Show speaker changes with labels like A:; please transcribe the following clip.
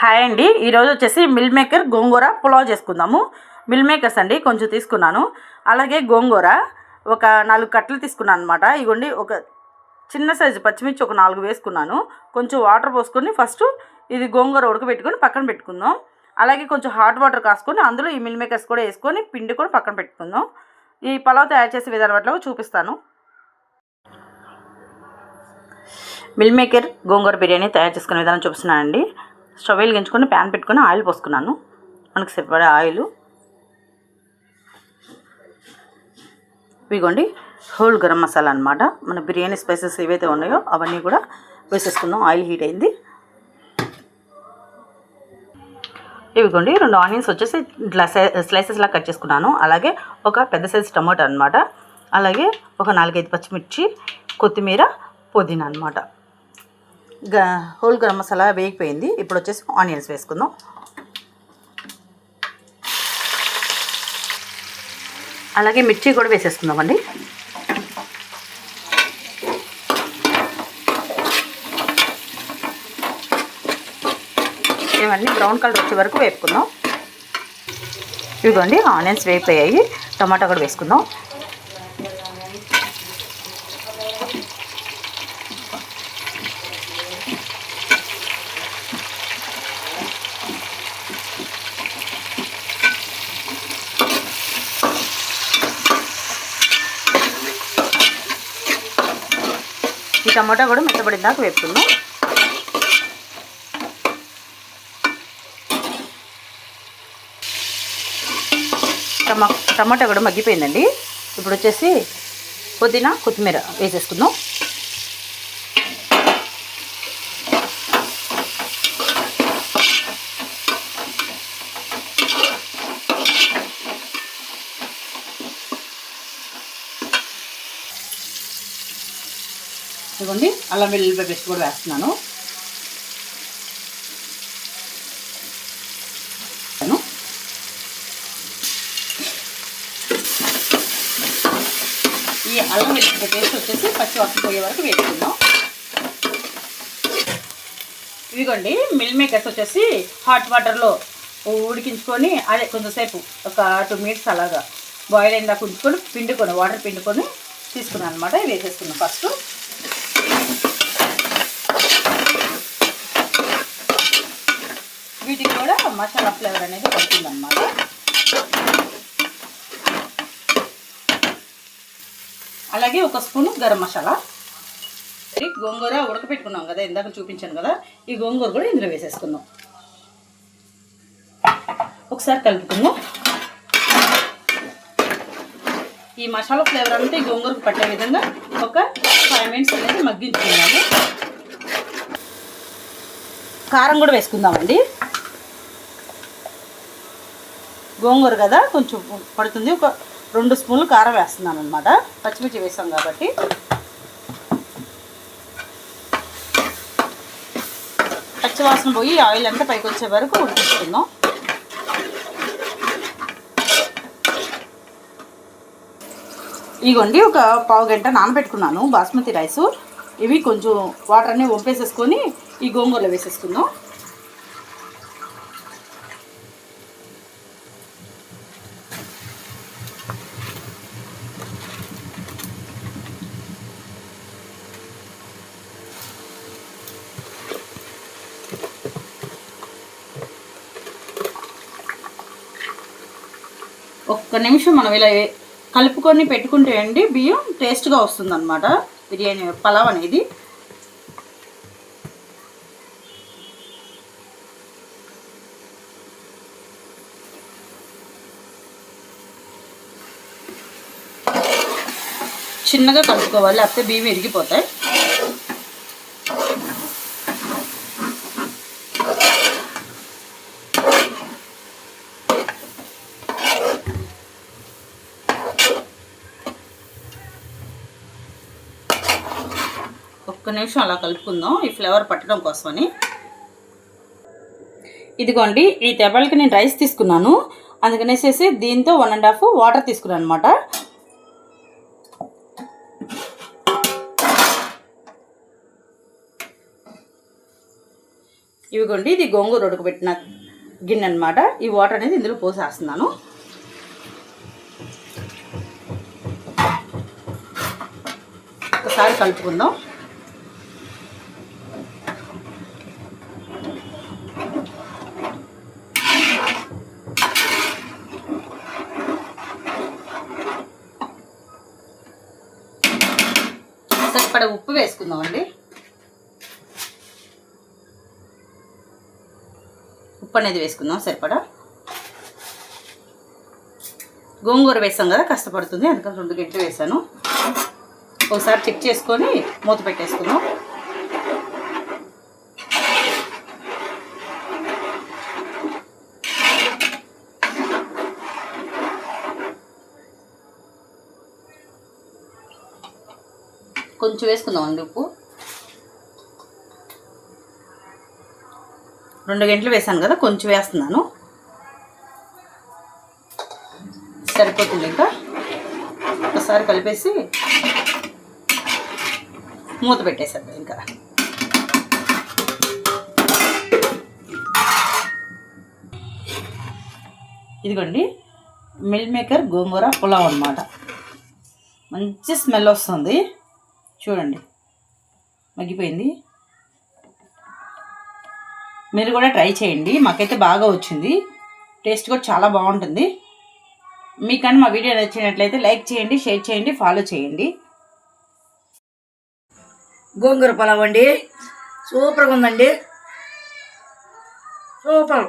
A: Hi అండి. ఈరోజు వచ్చేసి మిల్ మేకర్ గోంగూర పులావ్ చేసుకుందాము. మిల్ మేకర్స్ అండి కొంచెం తీసుకున్నాను. అలాగే గోంగూర ఒక 4 కట్టలు తీసుకున్నాను అనమాట. ఇగోండి ఒక చిన్న సైజు పచ్చిమిర్చి ఒక 4 వేసుకున్నాను. కొంచెం వాటర్ పోసుకొని ఫస్ట్ ఇది గోంగూర ఉడకబెట్టుకొని పక్కన పెట్టుకుందాం. అలాగే కొంచెం హాట్ వాటర్ కాసుకొని అందులో ఈ మిల్ మేకర్స్ కూడా వేసుకొని పిండుకొని పక్కన పెట్టుకుందాం. ఈ పలావ్ తయారు చేసే విధానం అట్లా చూపిస్తాను. మిల్ మేకర్ గోంగూర బిర్యానీ తయారు చేసుకునే విధానం చూపిస్తున్నానండి. స్టవ్ వెలిగించుకొని ప్యాన్ పెట్టుకొని ఆయిల్ పోసుకున్నాను. మనకు సరిపడే ఆయిల్. ఇదిగోండి హోల్ గరం మసాలా అనమాట. మన బిర్యానీ స్పైసెస్ ఏవైతే ఉన్నాయో అవన్నీ కూడా వేసేసుకుందాం. ఆయిల్ హీట్ అయింది. ఇవిగోండి 2 ఆనియన్స్ వచ్చేసి ఇట్లా స్లైసెస్లా కట్ చేసుకున్నాను. అలాగే ఒక పెద్ద సైజు టమాటా అనమాట. అలాగే ఒక 4-5 పచ్చిమిర్చి, కొత్తిమీర, పుదీనా అనమాట. హోల్ గరం మసాలా వేగిపోయింది. ఇప్పుడు వచ్చేసి ఆనియన్స్ వేసుకుందాం. అలాగే మిర్చి కూడా వేసేసుకుందామండి. ఇవన్నీ బ్రౌన్ కలర్ వచ్చే వరకు వేపుకుందాం. ఇదిగోండి ఆనియన్స్ వేగిపోయాయి. టమాటా కూడా వేసుకుందాం. ఈ టమాటా కూడా మెత్తబడిందాక వేపుకుందాం. టమాటా కూడా మగ్గిపోయిందండి. ఇప్పుడు వచ్చేసి పుదీనా, కొత్తిమీర వేసేసుకుందాం. ఇదిగోండి అల్లం వెల్లుల్లి పేస్ట్ కూడా వేస్తున్నాను. ఈ అల్లం వెల్లుల్లి పేస్ట్ వచ్చేసి పచ్చి వాసన పోయే వరకు వేసుకుందాం. ఇదిగోండి మిల్ మేకర్స్ వచ్చేసి హాట్ వాటర్లో ఉడికించుకొని అదే కొంచెంసేపు ఒక 2 మినిట్స్ అలాగా బాయిల్ అయిందాక ఉంచుకొని పిండుకొని వాటర్ పిండుకొని తీసుకున్నాను అనమాట. ఇవి వేసేసుకున్నాం. ఫస్ట్ వీటికి కూడా మసాలా ఫ్లేవర్ అనేది పడుతుందన్నమాట. అలాగే ఒక స్పూను గరం మసాలా. గోంగూర ఉడకపెట్టుకున్నాం కదా, ఇందాక చూపించాను కదా, ఈ గోంగూర కూడా ఇందులో వేసేసుకుందాం. ఒకసారి కలుపుకుందాం. ఈ మసాలా ఫ్లేవర్ అంతా ఈ గోంగూరకు పట్టే విధంగా ఒక 5 మినిట్స్ అనేది మగ్గించుకుందాము. కారం కూడా వేసుకుందామండి. గోంగూర కదా కొంచెం పడుతుంది. ఒక 2 స్పూన్లు కారం వేస్తున్నాను అనమాట. పచ్చిమిర్చి వేసాం కాబట్టి. పచ్చివాసన పోయి ఆయిల్ అంతా పైకి వచ్చే వరకు ఉడికించుకుందాం. ఇగోండి ఒక పావు గంట నానబెట్టుకున్నాను బాస్మతి రైసు. ఇవి కొంచెం వాటర్ అన్నీ వంపేసేసుకొని ఈ గోంగూరలో వేసేసుకుందాం. ఒక్క నిమిషం మనం ఇలా కలుపుకొని పెట్టుకుంటే అండి బియ్యం టేస్ట్గా వస్తుంది అన్నమాట బిర్యానీ పలావ్ అనేది. చిన్నగా కలుపుకోవాలి, లేకపోతే బియ్యం విరిగిపోతాయి. ఒక్క నిమిషం అలా కలుపుకుందాం ఈ ఫ్లేవర్ పట్టడం కోసమని. ఇదిగోండి ఈ టేబుల్కి నేను రైస్ తీసుకున్నాను. అందుకనేసేసి దీంతో 1.5 వాటర్ తీసుకున్నాను అనమాట. ఇవిగోండి ఇది గోంగూర ఉడకబెట్టిన గిన్నె అనమాట. ఈ వాటర్ అనేది ఇందులో పోసేస్తున్నాను. ఒకసారి కలుపుకుందాం. సరిపడా ఉప్పు వేసుకుందామండి. ఉప్పు అనేది వేసుకుందాం సరిపడా. గోంగూర వేసాం కదా, కష్టపడుతుంది, అందుకని 2 గంటలు వేసాను. ఒకసారి చెక్ చేసుకొని మూత పెట్టేసుకుందాం. కొంచెం వేసుకుందాం అండి ఉప్పు. 2 గంటలు వేసాను కదా, కొంచెం వేస్తున్నాను, సరిపోతుంది. ఇంకా ఒకసారి కలిపేసి మూత పెట్టేసేద్దాం. ఇంకా ఇదిగోండి మిల్ మేకర్ గోంగూర పులావ్ అన్నమాట. మంచి స్మెల్ వస్తుంది చూడండి, మగ్గిపోయింది. మీరు కూడా ట్రై చేయండి, మాకైతే బాగా వచ్చింది, టేస్ట్ కూడా చాలా బాగుంటుంది. మీకన్నా మా వీడియో నచ్చినట్లయితే లైక్ చేయండి, షేర్ చేయండి, ఫాలో చేయండి.
B: గోంగూర పులావ్ అండి, సూపర్గా ఉందండి, సూపర్.